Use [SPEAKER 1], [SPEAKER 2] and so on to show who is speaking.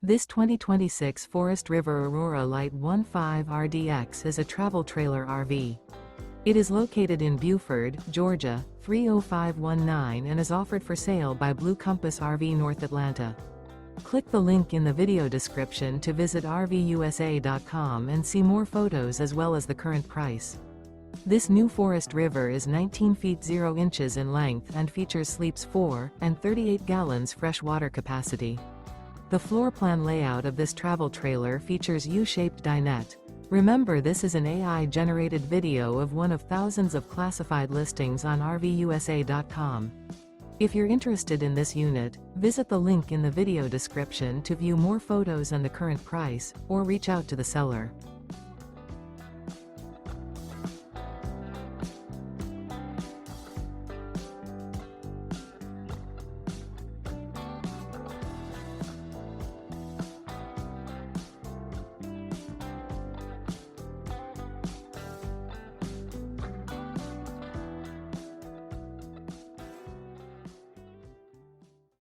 [SPEAKER 1] This 2026 Forest River Aurora Light 15 RDX is a travel trailer RV. It is located in Buford, Georgia, 30519 and is offered for sale by Blue Compass RV North Atlanta. Click the link in the video description to visit RVUSA.com and see more photos as well as the current price. This new Forest River is 19 feet 0 inches in length and features sleeps 4 and 38 gallons fresh water capacity. The floor plan layout of this travel trailer features U-Shaped Dinette. Remember, this is an AI-generated video of one of thousands of classified listings on RVUSA.com. If you're interested in this unit, visit the link in the video description to view more photos and the current price, or reach out to the seller.